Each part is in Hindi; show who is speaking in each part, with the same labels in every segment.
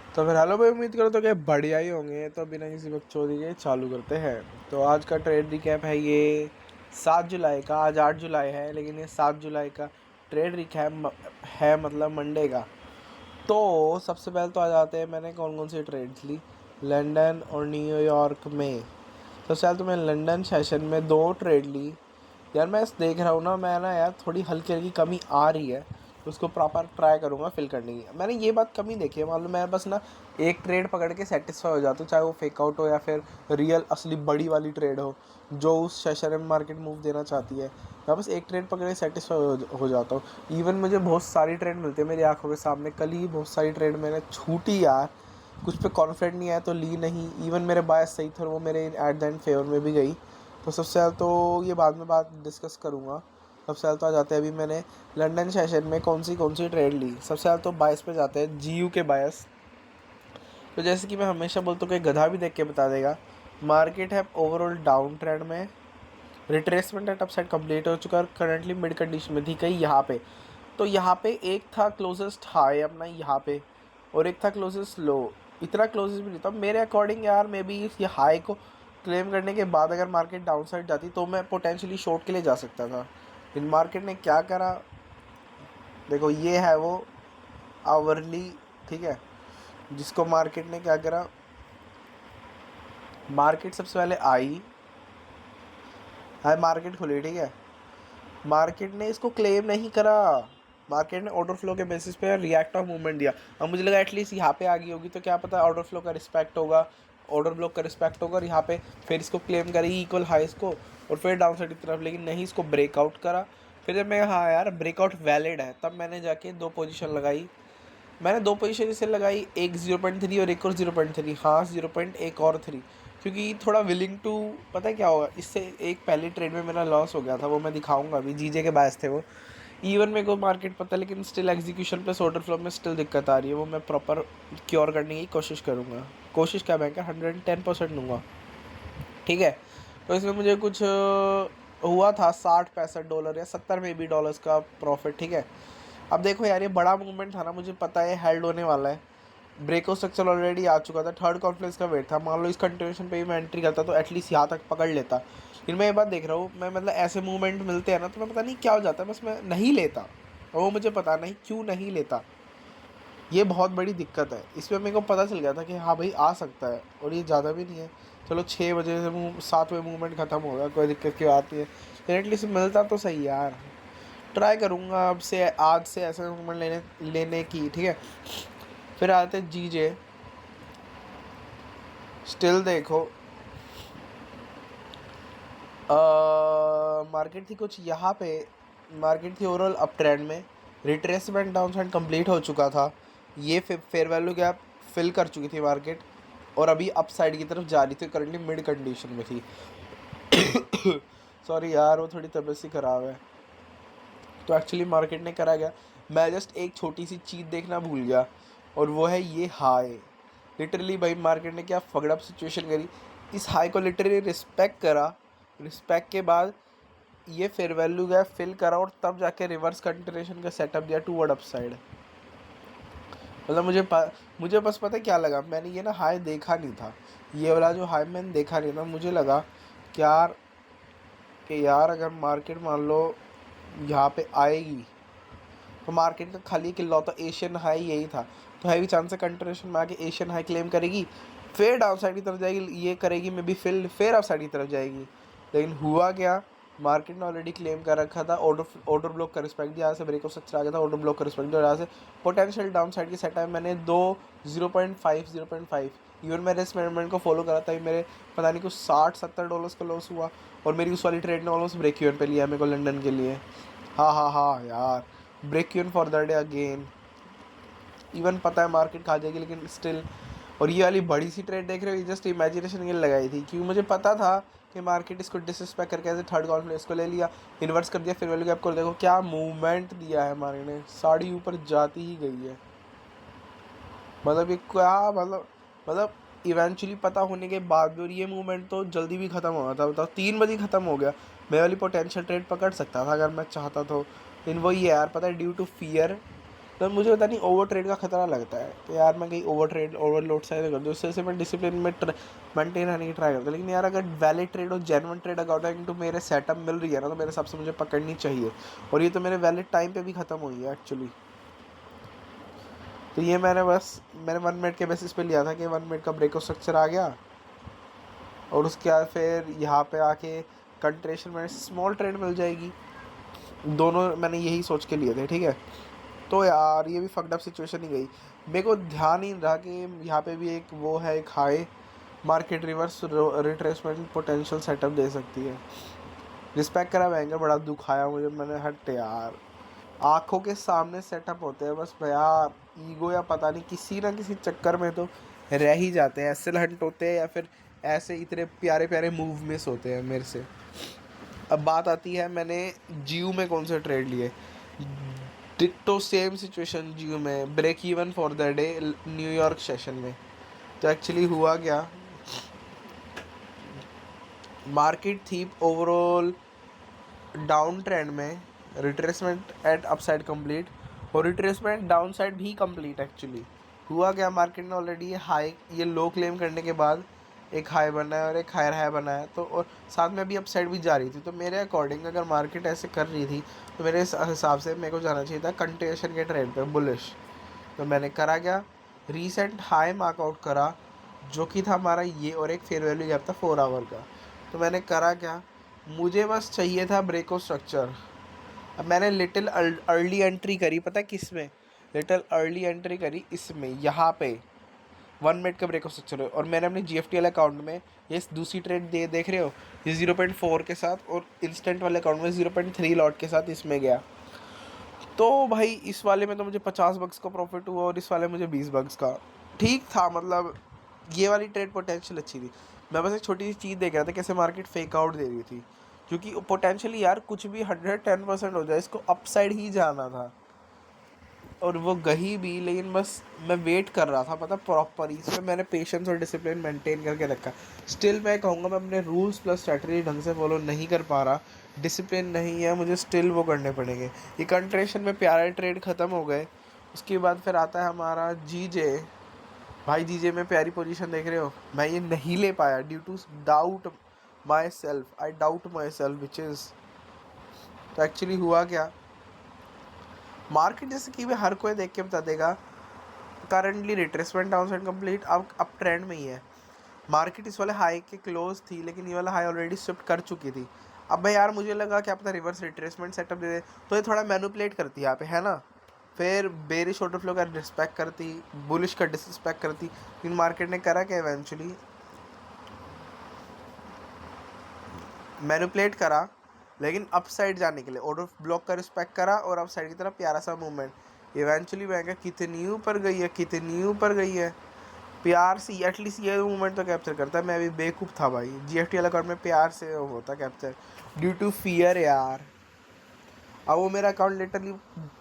Speaker 1: तो फिर हेलो भाई, उम्मीद करो तो क्या बढ़िया ही होंगे। तो बिना किसी बकचोदी के चालू करते हैं। तो आज का ट्रेड रिकैप है ये 7 जुलाई का। आज 8 जुलाई है लेकिन ये 7 जुलाई का ट्रेड रिकैप है, मतलब मंडे का। तो सबसे पहले तो आ जाते हैं मैंने कौन कौन सी ट्रेड्स ली लंदन और न्यूयॉर्क में। सबसे पहले तो मैं लंदन सेशन में 2 ट्रेड ली। यार मैं देख रहा हूँ ना, मैं ना यार थोड़ी हल्की हल्की कमी आ रही है, तो उसको प्रॉपर ट्राई करूँगा फिल करने की। मैंने ये बात कमी देखी है, मालूम मैं बस ना एक ट्रेड पकड़ के सेटिस्फाई हो जाता हूँ, चाहे वो फेक आउट हो या फिर रियल असली बड़ी वाली ट्रेड हो जो उस सेशन में मार्केट मूव देना चाहती है। मैं बस एक ट्रेड पकड़ के सेटिस्फाई हो जाता हूँ। इवन मुझे बहुत सारी ट्रेड मिलती है मेरी आंखों के सामने। कल ही बहुत सारी ट्रेड मैंने छूटी यार, कुछ पे कॉन्फिडेंट नहीं आया तो ली नहीं। इवन मेरे बायस सही थे और वो मेरे एट द एंड फेवर में भी गई। तो सबसे पहले तो ये बाद में बात डिस्कस करूँगा। सबसे पहले तो आ जाते हैं अभी मैंने लंदन सेशन में कौन सी ट्रेड ली। सबसे पहले तो बायस पे जाते हैं, जीयू के बायस। तो जैसे कि मैं हमेशा बोलता हूँ कि गधा भी देख के बता देगा, मार्केट है ओवरऑल डाउन ट्रेंड में। रिट्रेसमेंट एट अपसाइड कंप्लीट हो चुका है और करंटली मिड कंडीशन में थी कहीं यहाँ पे। तो यहाँ पे एक था क्लोजेस्ट हाई अपना यहाँ पे, और एक था क्लोजेस्ट लो। इतना क्लोजेस्ट भी नहीं था मेरे अकॉर्डिंग यार। मे बी इस ये हाई को क्लेम करने के बाद अगर मार्केट डाउन साइड जाती तो मैं पोटेंशियली शॉर्ट के लिए जा सकता था। इन मार्केट ने क्या करा, देखो ये है वो आवरली, ठीक है, जिसको मार्केट ने क्या करा। मार्केट सबसे पहले आई, हाई मार्केट खुली, ठीक है। मार्केट ने इसको क्लेम नहीं करा, मार्केट ने ऑर्डर फ्लो के बेसिस पे रिएक्ट ऑफ मूवमेंट दिया। अब मुझे लगा एटलीस्ट यहाँ पे आ गई होगी तो क्या पता ऑर्डर फ्लो का रिस्पेक्ट होगा, ऑर्डर ब्लॉक का रिस्पेक्ट होगा और यहाँ पे फिर इसको क्लेम करेगी इक्वल हाइस को और फिर डाउन साइड की तरफ। लेकिन नहीं, इसको ब्रेकआउट करा। फिर जब मैं हाँ यार ब्रेकआउट वैलिड है, तब मैंने जाके 2 पोजीशन लगाई। मैंने 2 पोजीशन इसे लगाई, एक 0.3 और एक और 0.3। हाँ 0.1 और 3, क्योंकि थोड़ा विलिंग टू, पता है क्या होगा इससे। एक पहले ट्रेड में मेरा लॉस हो गया था, वो मैं दिखाऊंगा अभी। जीजे के बायस थे वो। इवन मेरे को मार्केट पता है, लेकिन still execution plus order flow में स्टिल दिक्कत आ रही है। वो मैं प्रॉपर क्योर करने की कोशिश करूँगा। कोशिश क्या, मैं क्या 110% दूंगा, ठीक है। तो इसमें मुझे कुछ हुआ था $60-65 या 70 में भी डॉलर्स का प्रॉफिट, ठीक है। अब देखो यार, ये बड़ा मूवमेंट था ना, मुझे पता है हेल्ड होने वाला है। ब्रेकआउट स्ट्रक्चर ऑलरेडी आ चुका था, थर्ड कॉन्फ्लेक्स का वेट था। मान लो इस कंटिन्यूशन पे ही मैं एंट्री करता तो एटलीस्ट यहाँ तक पकड़ लेता। लेकिन मैं ये बात देख रहा हूँ, मैं मतलब ऐसे मूवमेंट मिलते हैं ना तो मैं पता नहीं क्या हो जाता है, बस मैं नहीं लेता। और वो मुझे पता नहीं क्यों नहीं लेता, ये बहुत बड़ी दिक्कत है। इसमें मेरे को पता चल गया था कि हाँ भाई आ सकता है, और ये ज़्यादा भी नहीं है। चलो 6 बजे से 7 बजे मूवमेंट ख़त्म होगा, कोई दिक्कत की बात नहीं है। लेकिन एटलीस्ट मिलता तो सही यार। ट्राई करूँगा अब से, आज से ऐसे मूवमेंट लेने की, ठीक है। फिर आते जीजे। स्टिल देखो मार्केट थी कुछ यहाँ पे, मार्केट थी ओवरऑल अप ट्रेंड में। रिट्रेसमेंट डाउन साइड कंप्लीट हो चुका था, ये फेयर वैल्यू गैप फिल कर चुकी थी मार्केट, और अभी अप साइड की तरफ जा रही थी। करंटली मिड कंडीशन में थी। सॉरी यार, वो थोड़ी तबीयत सी ख़राब है। तो एक्चुअली मार्केट ने करा क्या, मैं जस्ट एक छोटी सी चीज़ देखना भूल गया, और वो है ये हाई। लिटरली भाई मार्केट ने क्या फगड़प सिचुएशन करी, इस हाई को लिटरली रिस्पेक्ट करा। रिस्पेक्ट के बाद ये फेयर वैल्यू गैप फिल करा और तब जाके रिवर्स कंटिन्यूएशन का सेटअप दिया टूवर्ड अपसाइड। मतलब मुझे बस पता है क्या लगा, मैंने ये ना हाई देखा नहीं था। ये वाला जो हाई मैंने देखा नहीं था, मुझे लगा कि यार अगर मार्केट मान लो यहाँ पे आएगी तो मार्केट का खाली इकलौता एशियन हाई यही था। तो हैवी चांस है कंटिन्यूशन में आके एशियन हाई क्लेम करेगी, फिर डाउन साइड की तरफ जाएगी, ये करेगी मे बी फिर अप साइड की तरफ जाएगी। लेकिन हुआ क्या, मार्केट ने ऑलरेडी क्लेम कर रखा था, ऑर्डर ब्लॉक का रिस्पेक्ट दिया, यहाँ से ब्रेक ऑफ स्ट्रक्चर आ गया था, ऑर्डर ब्लॉक का रिस्पेक्ट दिया, यहाँ से पोटेंशियल डाउन साइड की सेटअप मैंने 0.5 इवन मेरे इस मैनेजमेंट को फॉलो करा था। मेरे पता नहीं कुछ $60-70 का लॉस हुआ, और मेरी उस वाली ट्रेड ने ऑलमोस्ट ब्रेक इवन पे लिया मेरे को लंदन के लिए। हाँ हाँ हाँ यार, break even for the day again. Even पता है मार्केट खा जाएगी लेकिन स्टिल। और ये वाली बड़ी सी ट्रेड देख रहे हो, ये जस्ट इमेजिनेशन के लिए लगाई थी, क्योंकि मुझे पता था कि मार्केट इसको डिसरिस्पेक्ट करके ऐसे थर्ड कॉन्फ्लेक्स को ले लिया, इन्वर्स कर दिया, फिर वैल्यू गैप को देखो क्या मूवमेंट दिया है मार्केट ने, साड़ी ऊपर जाती ही गई है। मतलब ये क्या, मतलब इवेंचुअली पता होने के बाद भी, और ये मूवमेंट तो जल्दी भी ख़त्म हो गया था। बताओ 3 बजे ख़त्म हो गया। मैं वाली पोटेंशियल ट्रेड पकड़ सकता था अगर मैं चाहता तो, लेकिन वही है यार, पता है ड्यू टू फियर तो मुझे पता नहीं ओवर ट्रेड का खतरा लगता है कि यार मैं कहीं ओवर ट्रेड ओवरलोड साइड कर दूँ, उससे से मैं डिसिप्लिन में मेंटेन रहने की ट्राई करता हूँ। लेकिन यार अगर वैलिड ट्रेड और जेन्युइन ट्रेड अकॉर्डिंग टू मेरे सेटअप मिल रही है ना, तो मेरे हिसाब से मुझे पकड़नी चाहिए। और ये तो मेरे वैलिड टाइम पे भी ख़त्म हुई है एक्चुअली। तो ये मैंने 1 मिनट के बेसिस पे लिया था कि 1 मिनट का ब्रेक ऑफ स्ट्रक्चर आ गया, और उसके बाद फिर यहाँ पे आके कंट्रेशन में स्मॉल ट्रेड मिल जाएगी। दोनों मैंने यही सोच के लिए थे, ठीक है। तो यार ये भी फक्ड अप सिचुएशन ही गई। मेरे को ध्यान ही नहीं रहा कि यहाँ पे भी एक वो है, एक high market reverse retracement potential setup दे सकती है। रिस्पेक्ट करा भयंकर बड़ा दुख आया मुझे, मैंने हट यार, आंखों के सामने सेटअप होते हैं बस यार, ईगो या पता नहीं किसी ना किसी चक्कर में तो रह ही जाते हैं, ऐसे हंट होते हैं या फिर ऐसे इतने प्यारे प्यारे मूव मिस होते हैं मेरे से। अब बात आती है मैंने जियो में कौन से ट्रेड लिए। डिट्टो सेम सिचुएशन जियो में, break even for the day New York session में। तो एक्चुअली हुआ क्या, मार्केट थी ओवरऑल डाउन ट्रेंड में, रिट्रेसमेंट एट अपसाइड कंप्लीट, और रिट्रेसमेंट डाउन साइड भी कंप्लीट। एक्चुअली हुआ क्या, मार्केट ने ऑलरेडी ये लो क्लेम करने के बाद एक हाई बना है और एक हायर हाई बना है, तो और साथ में अभी अपसाइड भी जा रही थी। तो मेरे अकॉर्डिंग अगर मार्केट ऐसे कर रही थी तो मेरे हिसाब से मेरे को जाना चाहिए था कंटिन्यूएशन के ट्रेड पे बुलिश। तो मैंने करा क्या, रीसेंट हाई मार्कआउट करा जो कि था हमारा ये, और एक फेयर वैल्यू गैप था 4 आवर का। तो मैंने करा क्या, मुझे बस चाहिए था ब्रेक ऑफ स्ट्रक्चर। अब मैंने लिटिल अर्ली एंट्री करी, पता है किस में, लिटिल अर्ली एंट्री करी इसमें, यहाँ पे 1 मिनट का ब्रेक ऑफ स्ट्रक्चर है। और मैंने अपने GFTL अकाउंट में ये दूसरी ट्रेड देख रहे हो, ये 0.4 के साथ, और इंस्टेंट वाले अकाउंट में 0.3 लॉट के साथ इसमें गया। तो भाई इस वाले में तो मुझे $50 का प्रॉफिट हुआ, और इस वाले में मुझे $20 का। ठीक था, मतलब ये वाली ट्रेड पोटेंशियल अच्छी थी। मैं बस एक छोटी सी चीज़ देख रहा था कैसे मार्केट फेक आउट दे रही थी, क्योंकि पोटेंशियली यार कुछ भी 110% हो जाए, इसको अपसाइड ही जाना था, और वो गही भी। लेकिन बस मैं वेट कर रहा था, पता प्रॉपर, इसमें मैंने पेशेंस और डिसिप्लिन मेंटेन करके रखा। स्टिल मैं कहूँगा मैं अपने रूल्स प्लस स्ट्रैटेजी ढंग से फॉलो नहीं कर पा रहा, डिसिप्लिन नहीं है मुझे, स्टिल वो करने पड़ेंगे। ये कंट्रेशन में प्यारे ट्रेड ख़त्म हो गए। उसके बाद फिर आता है हमारा जीजे। भाई जीजे में प्यारी पोजीशन देख रहे हो, मैं ये नहीं ले पाया due to doubt myself, I doubt myself which is. तो एक्चुअली हुआ क्या, मार्केट जैसे कि हर कोई देख के बता देगा, currently retracement down side complete, अब ट्रेंड में ही है। मार्केट इस वाले हाई के क्लोज थी, लेकिन ये वाला हाई ऑलरेडी शिफ्ट कर चुकी थी। अब भाई यार मुझे लगा कि अपना रिवर्स रिट्रेसमेंट सेटअप दे दे, तो ये थोड़ा मैनिपुलेट करती है यहाँ पे, है ना। फिर बेरिश ऑर्डर फ्लो का रिस्पेक्ट करती, बुलिश का डिसरिस्पेक्ट करती। लेकिन मार्केट ने करा क्या, इवेंचुअली मैनिपुलेट करा, लेकिन अप साइड जाने के लिए ऑर्डर ब्लॉक का रिस्पेक्ट करा, और अप साइड की तरफ प्यारा सा मूवमेंट। इवेंचुअली बैंक कितनी ऊपर गई है, कितनी ऊपर गई है, प्यार से एटलीस्ट ये मूवमेंट तो कैप्चर करता है। मैं अभी बेवकूफ़ था भाई, GFTL अकाउंट में प्यार से होता कैप्चर, ड्यू टू फियर यार। अब वो मेरा अकाउंट लिटरली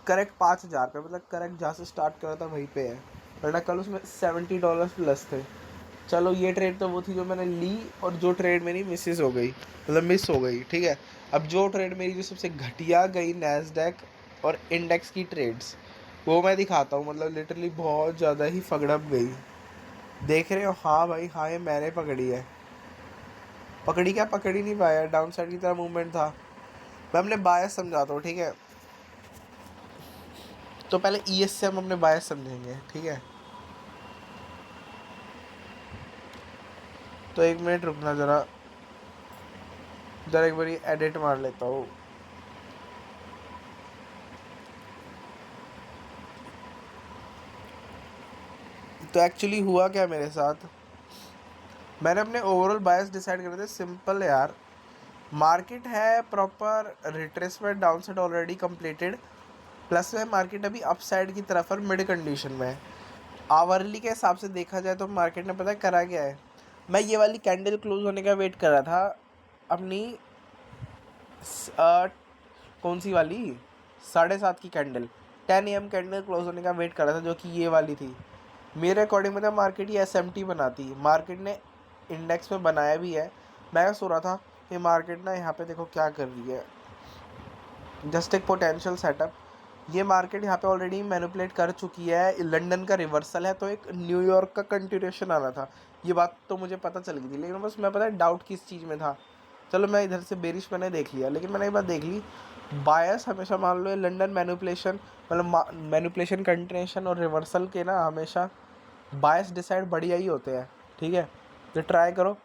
Speaker 1: करेक्ट 5,000 पे, मतलब करेक्ट जहाँ से स्टार्ट करा था वहीं पे है, वरना कल उसमें $70 प्लस थे। चलो ये ट्रेड तो वो थी जो मैंने ली, और जो ट्रेड मेरी मिसिस हो गई, मतलब मिस हो गई, ठीक है। अब जो ट्रेड मेरी जो सबसे घटिया गई, नैस्डैक और इंडेक्स की ट्रेड्स, वो मैं दिखाता हूँ। मतलब लिटरली बहुत ज़्यादा ही फगड़प गई, देख रहे हो। हाँ भाई हाँ, ये मैंने पकड़ी है। पकड़ी क्या, पकड़ ही नहीं पाया, डाउन साइड की तरह मूवमेंट था। मैं अपने बायस समझाता हूँ, ठीक है। तो पहले ES से हम अपने बायस समझेंगे, ठीक है। तो 1 मिनट रुकना ज़रा एक बारी एडिट मार लेता हूँ। तो एक्चुअली हुआ क्या मेरे साथ, मैंने अपने ओवरऑल बायस डिसाइड कर दिया, सिंपल यार। मार्केट है proper retracement down side already completed, plus में मार्केट अभी अप साइड की तरफ और मिड कंडीशन में है। आवरली के हिसाब से देखा जाए तो मार्केट ने पता है करा क्या है, मैं ये वाली कैंडल क्लोज होने का वेट कर रहा था अपनी कौन सी वाली, 7:30 की कैंडल, 10 AM कैंडल क्लोज होने का वेट कर रहा था, जो कि ये वाली थी। मेरे अकॉर्डिंग मतलब मार्केट ये SMT बनाती, मार्केट ने इंडेक्स में बनाया भी है। मैं क्या सो रहा था कि मार्केट ना यहाँ पे देखो क्या कर रही है, जस्ट एक पोटेंशियल सेटअप, ये मार्केट यहाँ पे ऑलरेडी मैनिपुलेट कर चुकी है, लंदन का रिवर्सल है, तो एक न्यूयॉर्क का कंटिन्यूशन आना था। ये बात तो मुझे पता चल गई थी, लेकिन बस मैं पता है डाउट किस चीज़ में था। चलो मैं इधर से बेरिश मैंने देख लिया, लेकिन मैंने एक बात देख ली, बायस हमेशा मान लो लंदन मैनिपुलेशन मतलब मैनिपुलेशन कंटिन्यूशन और रिवर्सल के ना हमेशा बायस डिसाइड बढ़िया ही होते हैं। ठीक है, तो ट्राई करो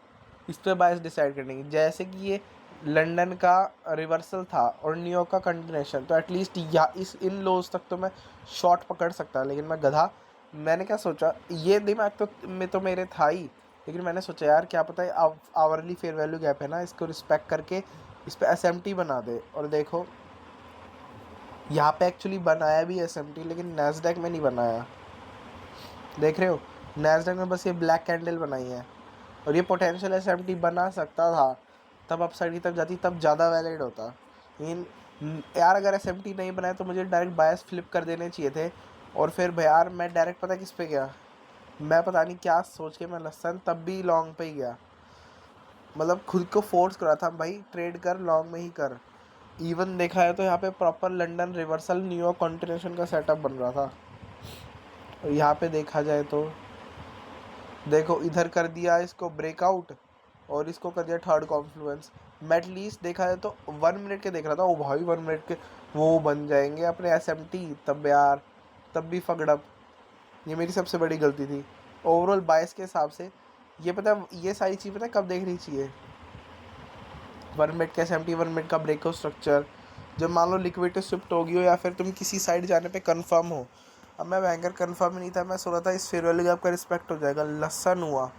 Speaker 1: इस पर बायस डिसाइड करने की। जैसे कि ये लंदन का रिवर्सल था और न्यूयॉर्क का कंटिन्यूशन, तो एटलीस्ट या इन लोज तक तो मैं शॉर्ट पकड़ सकता, लेकिन मैं गधा। मैंने क्या सोचा, ये दिमाग तो मेरे था ही, लेकिन मैंने सोचा यार क्या पता है आवरली फेयर वैल्यू गैप है ना, इसको रिस्पेक्ट करके इस पर एसएमटी बना दे। और देखो यहाँ पे एक्चुअली बनाया भी एसएमटी, लेकिन नैस्डैक में नहीं बनाया। देख रहे हो, नैस्डैक में बस ये ब्लैक कैंडल बनाई है, और ये पोटेंशियल एसएमटी बना सकता था, तब अपसाइड की तब जाती, तब ज़्यादा वैलिड होता। लेकिन यार अगर एसएमटी नहीं बनाया तो मुझे डायरेक्ट बायस फ्लिप कर देने चाहिए थे, और फिर यार मैं डायरेक्ट पता किस पे गया, मैं पता नहीं क्या सोच के मैं लसन तब भी लॉन्ग पे ही गया। मतलब खुद को फोर्स करा था भाई ट्रेड कर, लॉन्ग में ही कर। इवन देखा है तो यहाँ पे proper London reversal New York continuation का सेटअप बन रहा था। और यहाँ पे देखा जाए तो देखो इधर कर दिया इसको ब्रेकआउट, और इसको कर दिया थर्ड कॉन्फ्लुएंस। मैं एटलीस्ट देखा जाए तो 1 मिनट के देख रहा था, ओ भाई 1 मिनट के वो बन जाएंगे अपने एसएमटी, तब यार तब भी फगड़प। ये मेरी सबसे बड़ी गलती थी ओवरऑल बायस के हिसाब से। ये पता, ये सारी चीज़ पता कब देखनी चाहिए, 1 मिनट का एसएमटी, 1 मिनट का ब्रेकआउट स्ट्रक्चर, जब मान लो लिक्विडिटी शिफ्ट होगी हो या फिर तुम किसी साइड जाने पे कंफर्म हो। अब मैं बैंकर कंफर्म ही नहीं था, मैं सोच रहा था इस फेयर वैल्यू आपका रिस्पेक्ट हो जाएगा, लसन हुआ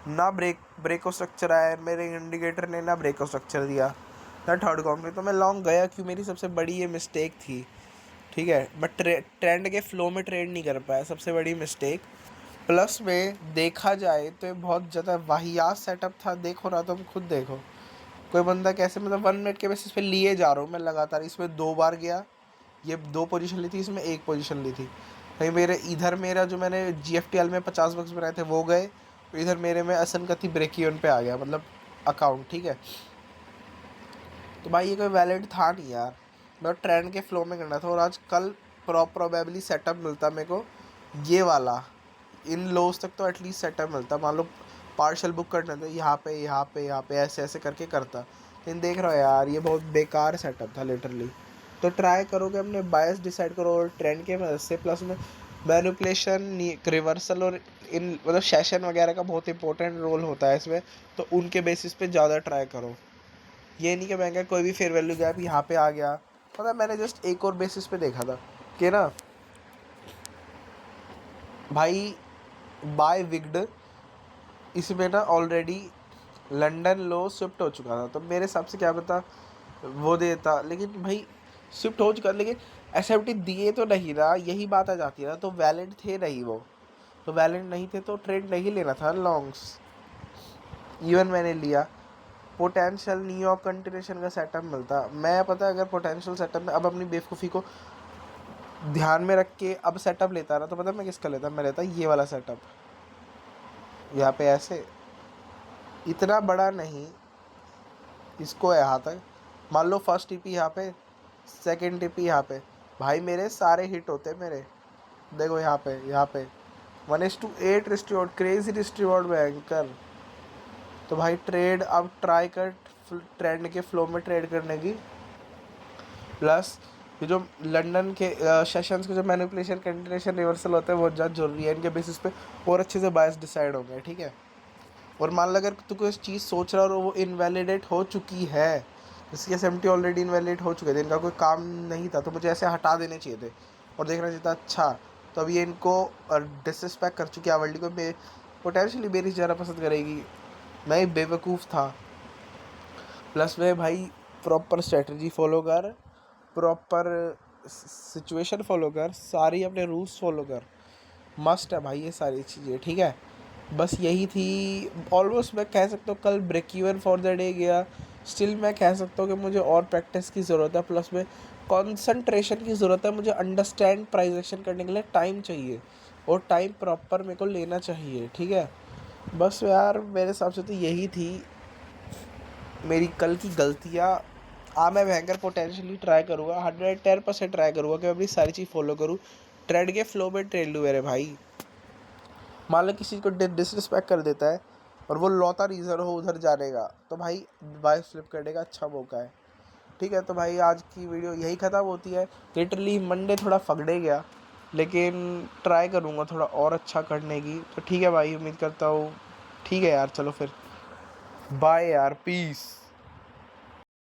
Speaker 1: ना, ब्रेकआउट स्ट्रक्चर आया मेरे इंडिकेटर ने, ना ब्रेकआउट स्ट्रक्चर दिया, ना थर्ड कॉम्प्लेट, तो मैं लॉन्ग गया क्यों, मेरी सबसे बड़ी ये मिस्टेक थी। ठीक है, मैं ट्रेंड के फ्लो में ट्रेड नहीं कर पाया, सबसे बड़ी मिस्टेक। प्लस में देखा जाए तो ये बहुत ज़्यादा वाहियात सेटअप था, देखो ना तुम खुद देखो, कोई बंदा कैसे मतलब 1 मिनट के बेसिस पे लिए जा रहा हूँ मैं लगातार, इसमें 2 बार गया, ये 2 पोजीशन ली थी, इसमें 1 पोजीशन ली थी। कहीं मेरे इधर मेरा जो मैंने GFTL में 50 बक्स बनाए थे वो गए, इधर मेरे में असनकथी ब्रेक इवन पे आ गया मतलब अकाउंट। ठीक है, तो भाई ये कोई वैलिड था नहीं यार, मैं ट्रेंड के फ्लो में करना था, और आज कल प्रोबेबली सेटअप मिलता मेरे को ये वाला, इन लोज तक तो एटलीस्ट सेटअप मिलता, मान लो पार्शल बुक करना था यहाँ पे यहाँ पे यहाँ पे ऐसे ऐसे करके करता। लेकिन देख रहा हो यार ये बहुत बेकार सेटअप था लिटरली। तो ट्राई करो कि अपने बायस डिसाइड करो और ट्रेंड के मदद से, प्लस में मैनिपुलेशन रिवर्सल और इन मतलब सेशन वगैरह का बहुत इंपॉर्टेंट रोल होता है इसमें, तो उनके बेसिस पे ज़्यादा ट्राई करो। ये नहीं कि मैं कोई भी फेयर वैल्यू गैप यहाँ पे आ गया, पता मैंने जस्ट एक और बेसिस पे देखा था कि ना भाई बाय विग्ड, इसमें ना ऑलरेडी लंदन लो शिफ्ट हो चुका था, तो मेरे हिसाब से क्या पता वो देता, लेकिन भाई शिफ्ट हो चुका, लेकिन एसएफटी दिए तो नहीं ना, यही बात आ जाती है ना, तो वैलिड थे नहीं वो, तो वैलिड नहीं थे तो ट्रेड नहीं लेना था लॉन्ग्स। इवन मैंने लिया पोटेंशियल न्यूयॉर्क कंटिन्यूशन का सेटअप मिलता, मैं पता अगर पोटेंशियल सेटअप में अब अपनी बेवकूफ़ी को ध्यान में रख के अब सेटअप लेता ना, तो पता मैं किसका लेता, मैं लेता ये वाला सेटअप, यहाँ पे ऐसे इतना बड़ा नहीं, इसको यहाँ तक मान लो फर्स्ट टीपी यहाँ पे, सेकंड टीपी यहाँ पे, भाई मेरे सारे हिट होते मेरे, देखो यहाँ पे 1:8 रिस्ट्रीवर्ड, क्रेजी रिस्ट्रीवर्ड बैंकर। तो भाई ट्रेड अब ट्राई कर ट्रेंड के फ्लो में ट्रेड करने की, प्लस ये जो लंदन के सेशंस के जो मैनिपुलेशन कंटिन्यूशन रिवर्सल होते हैं वो ज़्यादा जरूरी है, इनके बेसिस पे और अच्छे से बायस डिसाइड होंगे। ठीक है, और मान लो अगर तू कोई चीज़ सोच रहा हो और वो इनवैलिडेट हो चुकी है, इसकी एसएमटी ऑलरेडी इनवैलिडेट हो चुके थे, इनका कोई काम नहीं था, तो मुझे ऐसे हटा देने चाहिए थे और देखना चाहिए था अच्छा, तो अब ये इनको डिसरिस्पेक्ट कर चुकी है वर्ल्ड को, पोटेंशियली मेरी ज़्यादा पसंद करेगी, मैं बेवकूफ़ था। प्लस में भाई प्रॉपर स्ट्रेटजी फॉलो कर, प्रॉपर सिचुएशन फॉलो कर, सारी अपने रूल्स फॉलो कर, मस्ट है भाई ये सारी चीज़ें। ठीक है, बस यही थी ऑलमोस्ट, मैं कह सकता हूँ कल break even for the day गया। स्टिल मैं कह सकता हूँ कि मुझे और प्रैक्टिस की ज़रूरत है, प्लस में कंसंट्रेशन की ज़रूरत है, मुझे अंडरस्टैंड प्राइस एक्शन करने के लिए टाइम चाहिए, और टाइम प्रॉपर मेरे को लेना चाहिए। ठीक है, बस यार मेरे हिसाब से तो यही थी मेरी कल की गलतियाँ। मैं भयंकर पोटेंशियली ट्राई करूँगा, 110% ट्राई करूँगा कि मैं अपनी सारी चीज़ फॉलो करूँ, ट्रेड के फ्लो में ट्रेड लूँ मेरे भाई। मान लो किसी को डिसरिस्पेक्ट कर देता है और वो लौता रीज़न हो उधर जाने का, तो भाई बाय फ्लिप करने का अच्छा मौका है। ठीक है, तो भाई आज की वीडियो यही ख़त्म होती है। लिटरली मंडे थोड़ा फगड़े गया, लेकिन ट्राई करूँगा थोड़ा और अच्छा करने की। तो ठीक है भाई, उम्मीद करता हूँ। ठीक है यार, चलो फिर बाय यार, पीस।